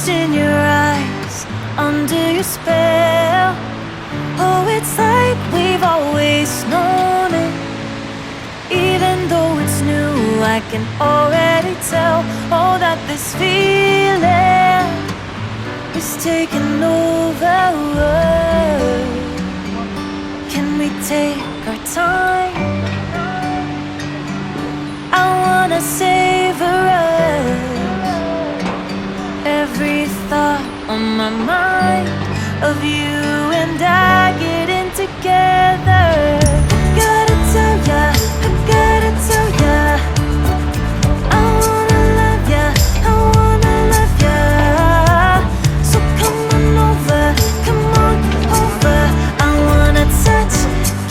lost in your eyes, under your spell. Oh, it's like we've always known it. Even though it's new, I can already tell. Oh, that this feeling is taking over. Can we take our time? I wanna savor us. Every thought on my mind of you and I getting together. Gotta tell ya, I gotta tell ya, I wanna love ya, I wanna love ya. So come on over, come on over. I wanna touch,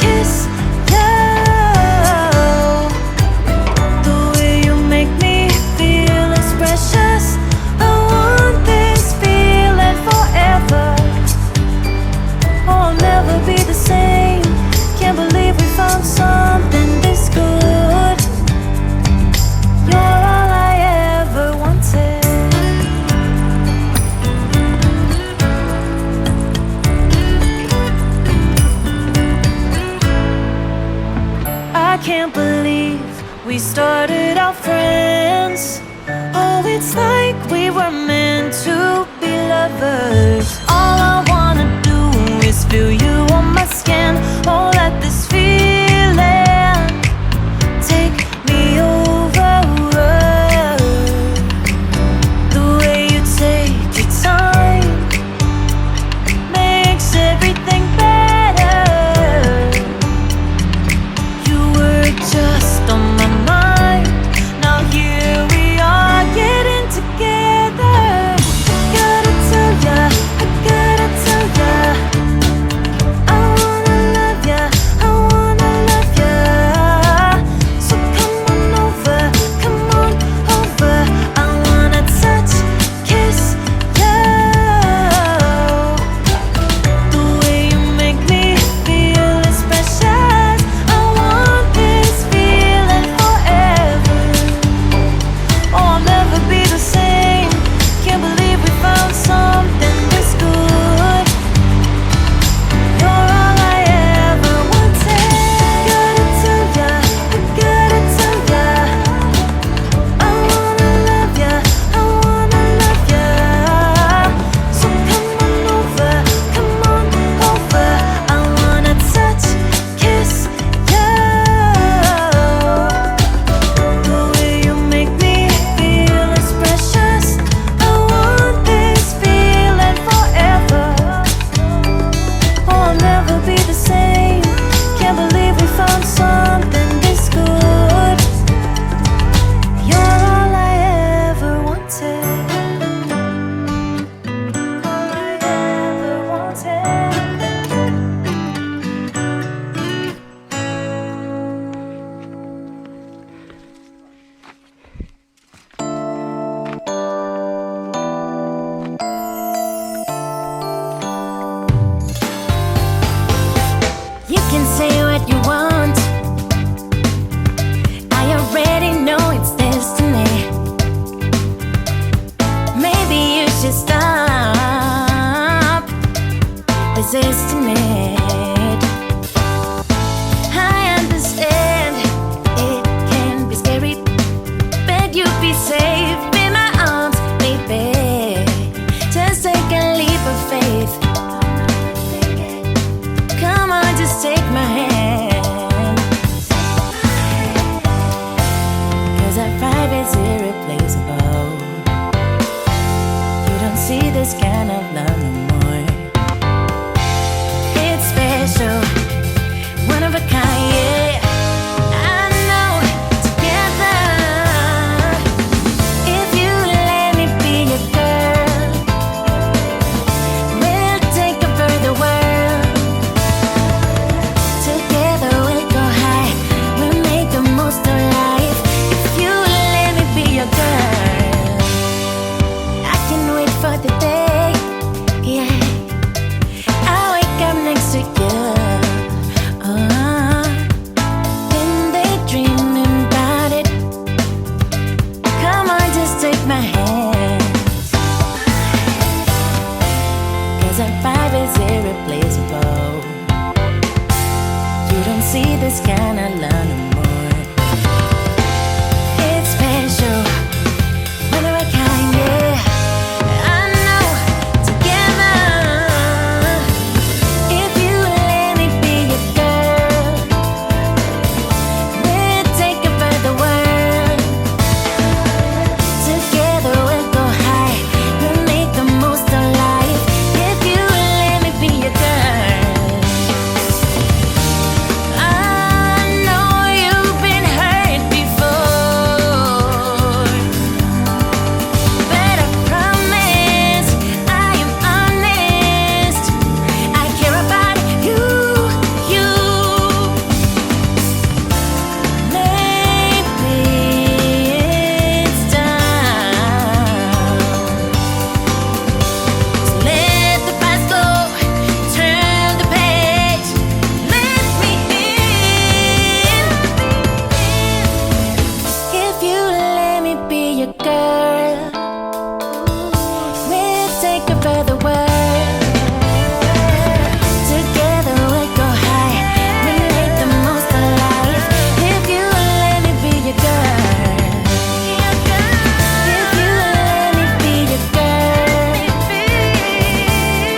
kiss ya. The way you make me feel is precious. I want this feeling forever. Oh, I'll never be the same. Can't believe we found something this good. You're all I ever wanted. I can't believe we started out friends. Oh, it's like we were meant to be lovers. All I wanna do is feel you on my skin. Oh, let this feeling take me over. The way you take your time makes everything better. You were just on my mind. Now here we are getting together. Gotta tell ya, I gotta tell ya, I wanna love ya, I wanna love ya. So come on over, come on over. I wanna touch, kiss ya. The way you make me feel is precious. I want this feeling forever. Oh, I'll never be the same. Can't believe we found something this good. You're all I ever wanted. Gotta tell ya, I gotta tell ya, I wanna love ya, I wanna love ya. So come on over, come on over. I wanna touch, kiss ya. The way you make me feel is precious. I want this feeling forever. Oh, I'll never be the same. Can't believe we found something this good. You're all I ever wanted. All I ever wanted. You can say what you want. I already know it's destiny. Maybe you should stop resisting it. I understand it can be scary, but you'll be safe in my arms, baby. Just take a leap of faith. Come on, just take my hand. 'Cause our vibe is irreplaceable. You don't see this kind of love no more. It's 2005 is irreplaceable. You don't see this kind of love no more. It's special, one of a kind, yeah. I know, together. If you let me be your girl, we'll take it by the world. Together we'll go high, we'll make the most of life. If you let me be your girl. I know you've been hurt before, but I promise I am honest. I care about you, you. Maybe it's time. So let the past go, turn the page, let me in. If you let me be your girl, we'll take it for the world. Together we'll go high, we'll make the most of life. If you let me be your girl, if you let me be your girl,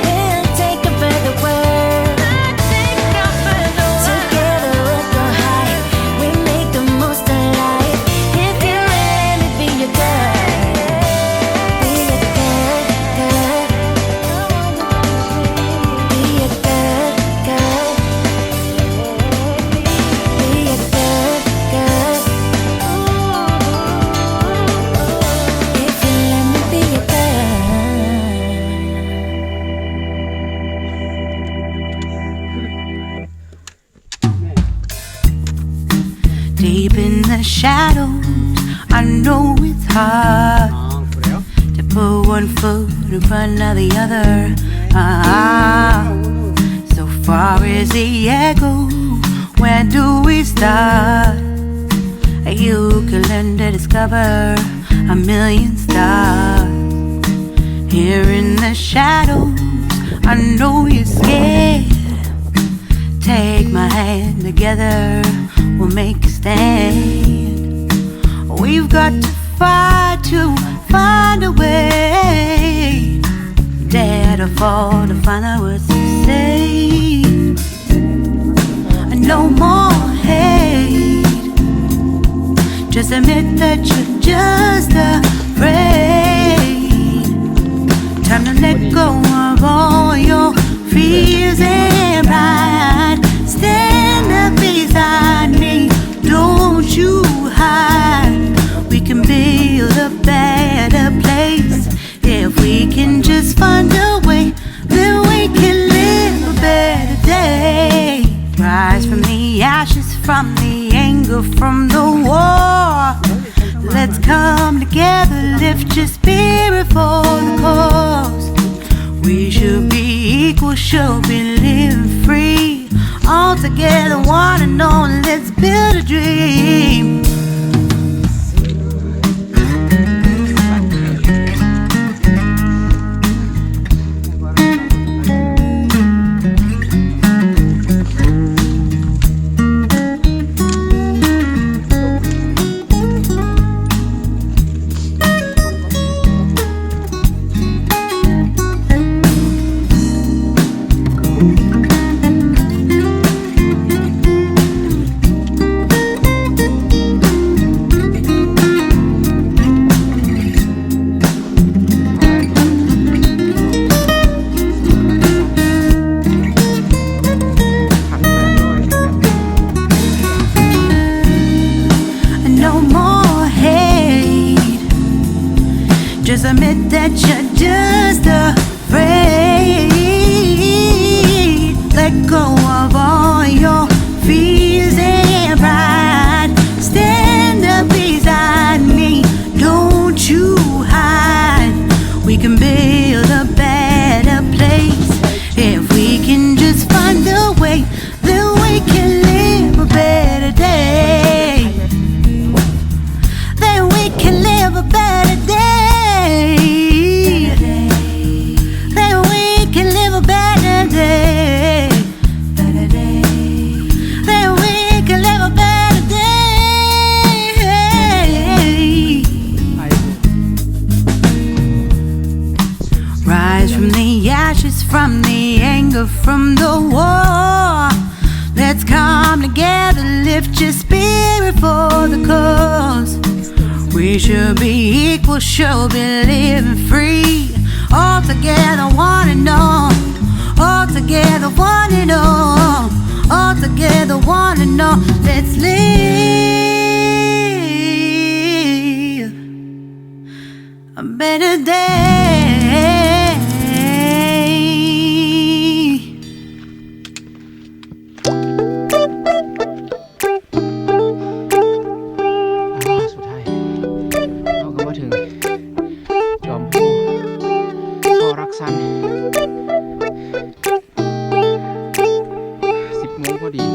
we'll take it for the world. Together we'll go high, we'll make the most of life. If you let me be your girl, be your girl, girl. Be your girl, girl. Be your girl, girl. If you let me be your girl. Deep in the shadows, I know it's hard to put one foot in front of the other. So far as the echo, where do we start? You can learn to discover a million stars. Here in the shadows, I know you're scared. Take my hand, together we'll make a stand. We've got to fight to find a way. Dare to fall to find out what to say. No more hate. Just admit that you're just afraid. Time to let go of all your fears and pride. Stand up beside me, don't you hide. We can build a better place. If we can just find a way, then we can live a better day. Rise from the ashes, from the anger, from the war. Let's come together, lift your spirit for the cause. We should be equal, should be living free. All together, one and all, let's build a dream. the anger from the war. Let's come together, lift your spirit for the cause. We should be equal, should be living free. All together, one and all. All together, one and all. All together, one and all. Let's live a better day. สุดท้ายเราก็มาถึงจอมภูซอรักซัน10 โมงพอดี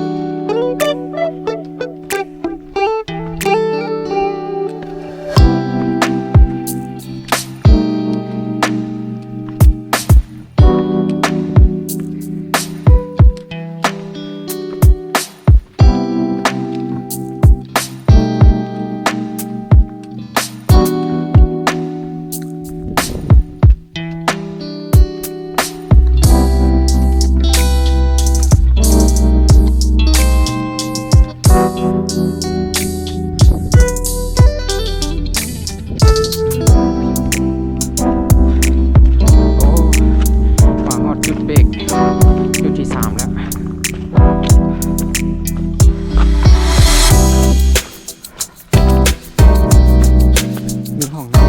จุดที่ 3 แล้วมีห้องน้ำ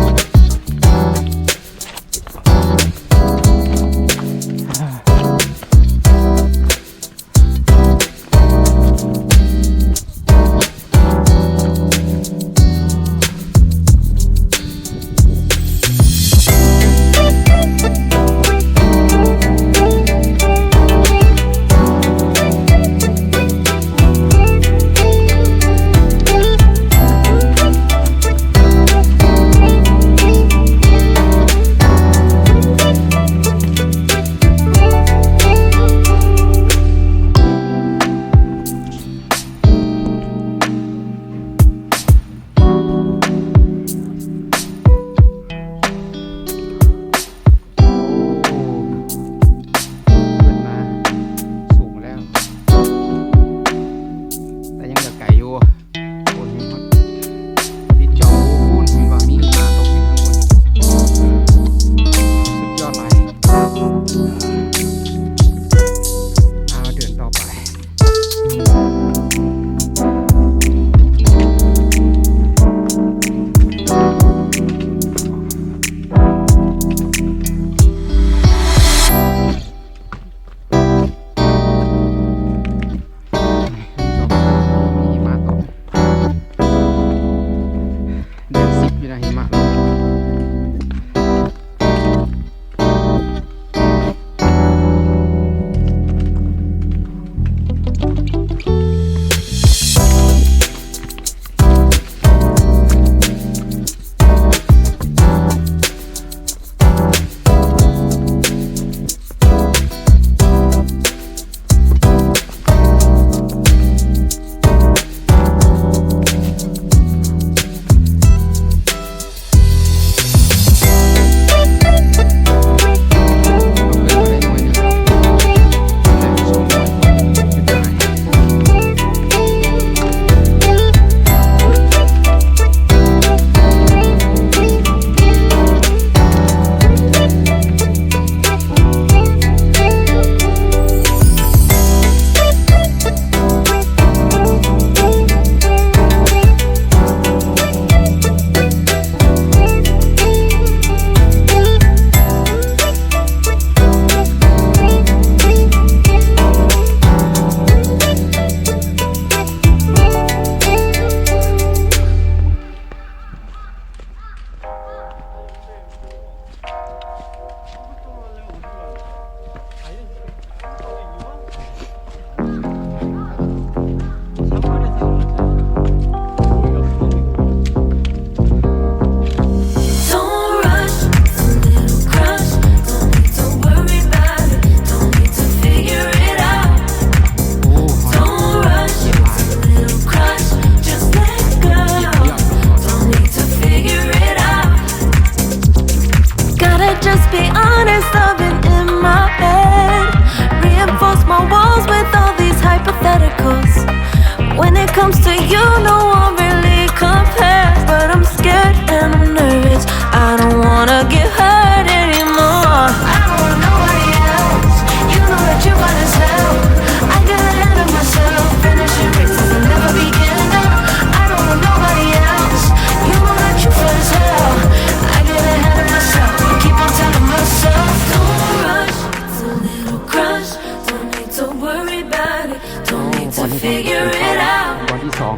to figure it out. วันที่สอง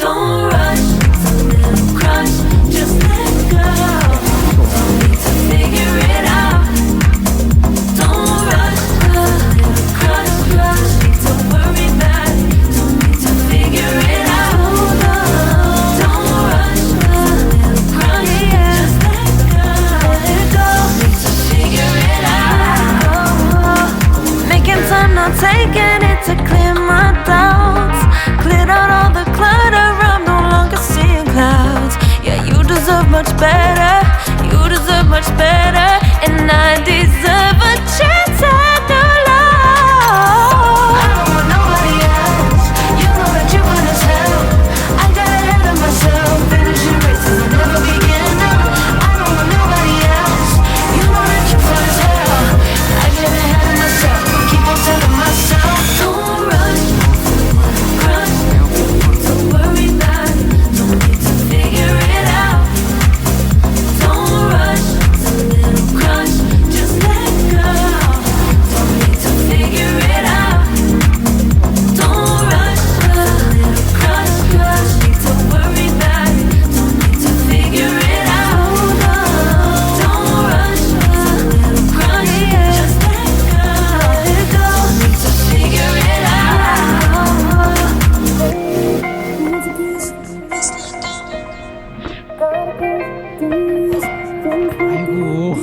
Don't rush, it's a little crush, just let go. Don't need to figure it out. Don't rush, a little crush, need to worry about it. Don't need to figure it out. Don't rush, a little crush, just let go. Don't need to figure it out. Making time, not taking it to clear my doubts. Cleared out all the clutter, I'm no longer seeing clouds. Yeah, you deserve much better. You deserve much better. And I deserve a chance at new love. I don't want nobody else. You know that you want as hell. I got ahead of myself. Finishing races will never begin now. I don't want nobody else. You know that you fun as hell. I get ahead of myself. Keep on telling myself. Don't rush. Crush. Don't worry about it. Don't need to figure it out. Don't rush. It's a little crush. Just let go. Don't need to figure it out. Don't rush. A little crush. Need to worry about it. Don't need to figure it out. Don't rush. A little crush. Just let go. Don't need to figure it out. ไอ้กู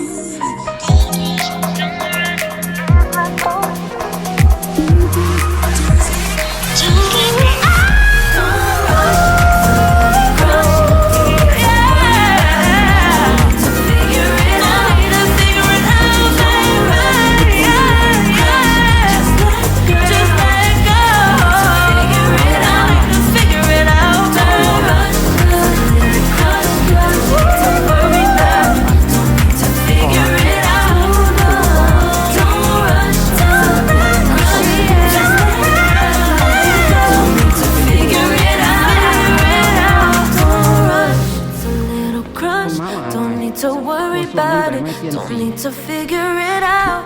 Don't need to worry about it. Don't need to figure it out.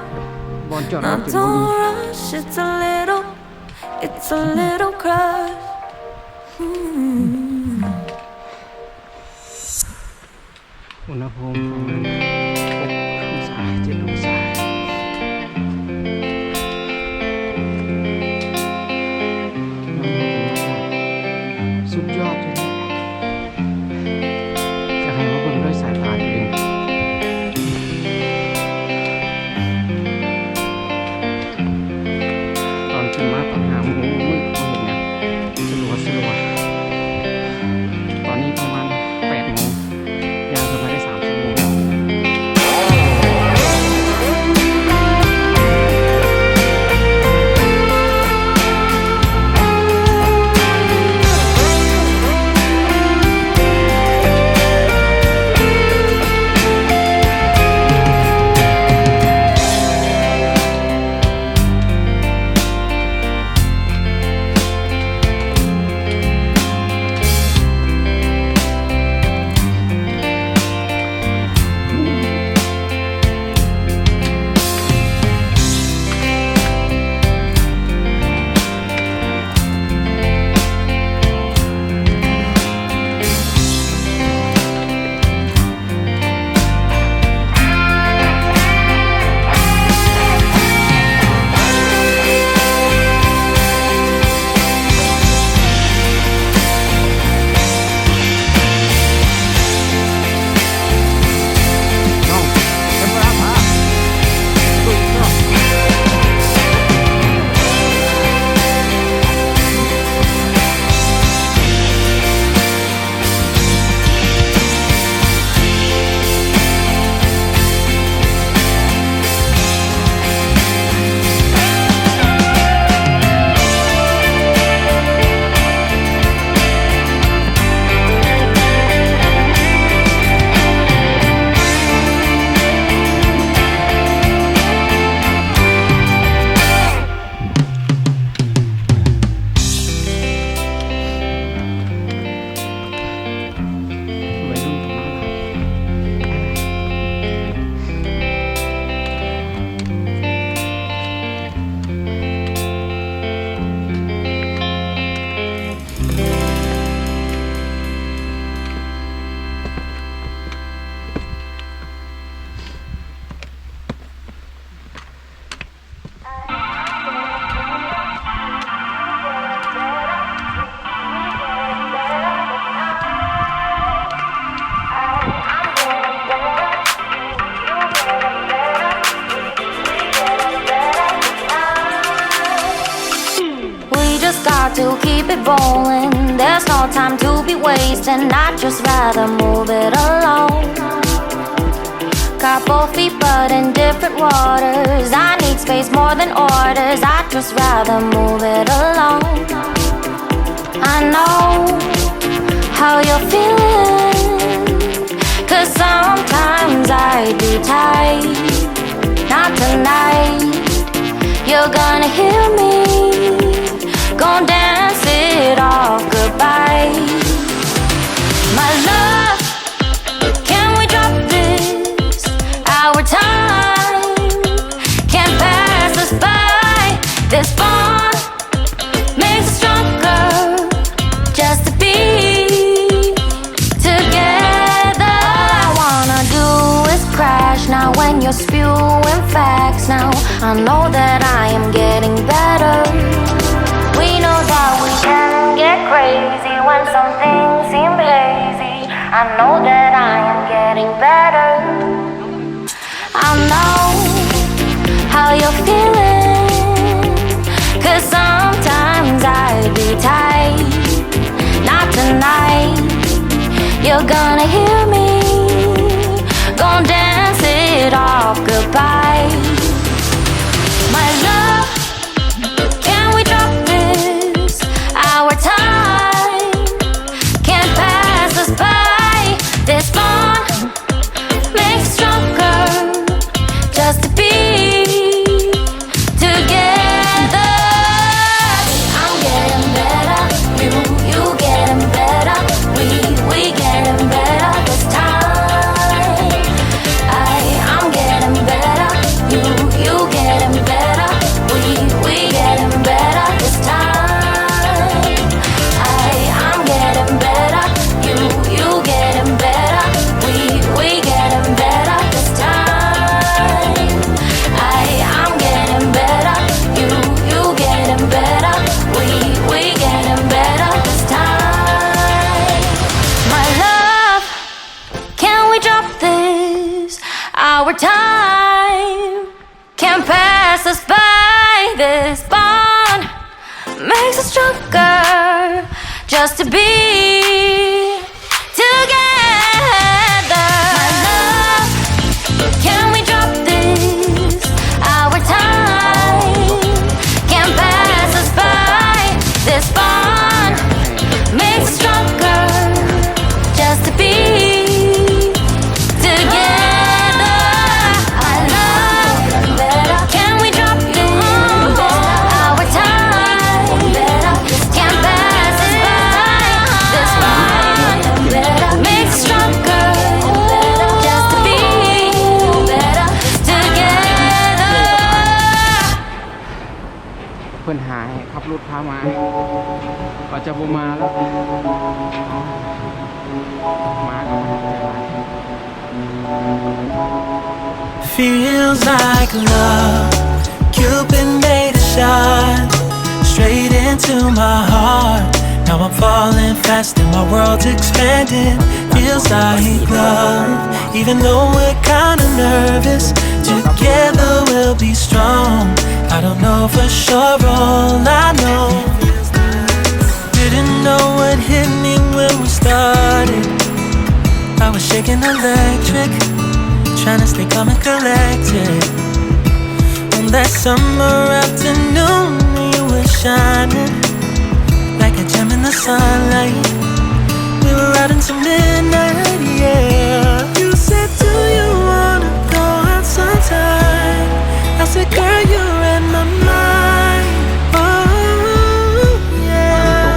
บอลจอดร Now ถจุดบุรี don't rush. It's a little crush. อุณหภูมิประมาณ6 องศา 7 องศาสุดยอดเลยจะให้มาเบิ่งด้วยสายตาตัวเองตอนขึ้นมาตอนหาโมงมืดก็เห็นนะสลัวตอนนี้ประมาณ8 โมงย่างเข้ามาได้3 ชั่วโมงแล้ว start to keep it rolling. There's no time to be wasting. I'd just rather move it alone. Got both feet but in different waters. I need space more than orders. I'd just rather move it alone. I know how you're feeling, 'cause sometimes I do tight. Not tonight. You're gonna hear me, gon' dance it off goodbye. My love, can we drop this? Our time can't pass us by. This bond makes us stronger, just to be together. All I wanna do is crash now when you're spewing facts. Now I know that I am getting better. We know that we can get crazy when some things seem lazy. I know that I am getting better. I know how you're feeling, 'cause sometimes I do tight. Not tonight. You're gonna hear me, gon' dance it off goodbye. My love, can we drop this? Our time can't pass us by. This bond makes us stronger, just to be together. I'm getting better, you getting better. We getting better this time. I'm getting better, you getting better. We getting better this time. I'm getting better, you getting better. We getting better this time. I'm getting better, you getting better. We getting better this time. My love, can we drop this? Our time can't pass us by. This bond makes us stronger, just to be together. My love, can we drop this? Our time can't pass us by. This bond makes us stronger, just to be together. I love better. Can we drop this? Our time can't pass us by. This bond makes us stronger, just to be together. เพื่อนหายขับรถพามาก็จะบ่มาแล้วมาก็มาใจร้าย Feels like love. Cupid made a shot straight into my heart. Now I'm falling fast and my world's expanding. Feels like love. Even though we're kinda nervous, together we'll be strong. I don't know for sure, all I know. Didn't know what hit me when we started. I was shaking electric, trying to stay calm and collected. On that summer afternoon, you were shining like a gem in the sunlight. We were out until midnight, yeah. You said, do you wanna go out sometime? I said, girl, you're in my mind. Oh, yeah.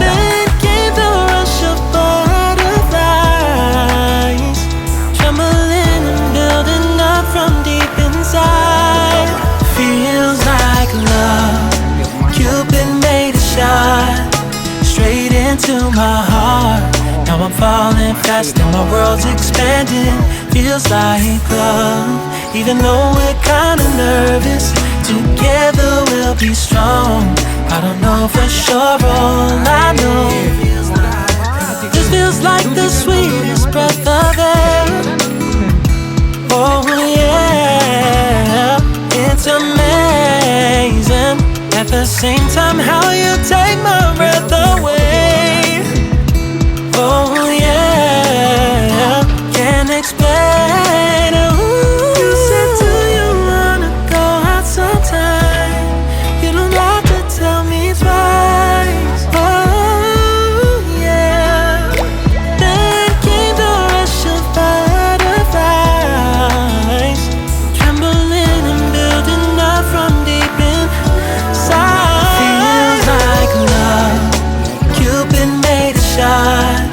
Then came the rush of butterflies, trembling and building up from deep inside. Feels like love. Cupid made a shot straight into my heart. Now I'm falling fast and my world's expanding. Feels like love. Even though we're kinda nervous, together we'll be strong. I don't know for sure, all I know. This feels like the sweetest breath of air. Oh yeah, it's amazing. At the same time, how you take my breath away. Oh yeah, can't explain. Ooh. You said, do you wanna go out sometime? You don't have to tell me twice. Oh yeah. Then came the rush of butterflies, trembling and building up from deep inside. Feels like love. Cupid made a shot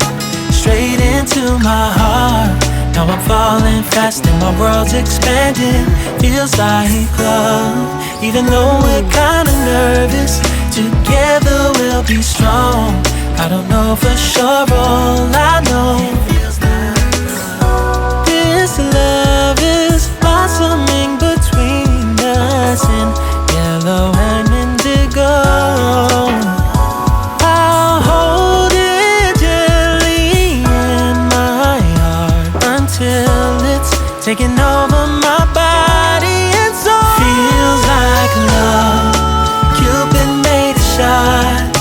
straight into my heart. Now I'm falling fast and my world's expanding. Feels like love. Even though we're kinda nervous, together we'll be strong. I don't know for sure, all I know, this love is blossoming between us in yellow and indigo. I'll hold it gently in my heart until it's taking over my body and soul. Feels like love. Cupid made a shot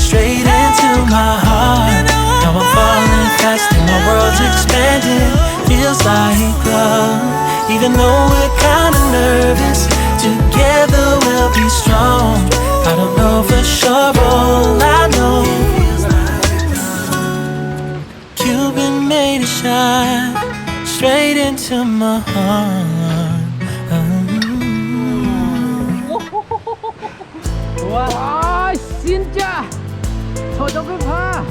straight into my heart. Now I'm falling fast and my world's expanding. Feels like love. Even though we're kinda nervous, together we'll be strong. I don't know for sure, all I know, Cupid made a shot straight into my heart. 와 진짜 저녁을 봐.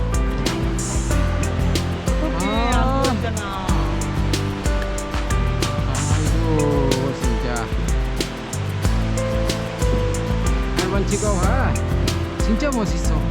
아이고 진짜 한번 찍어봐. 진짜 멋있어.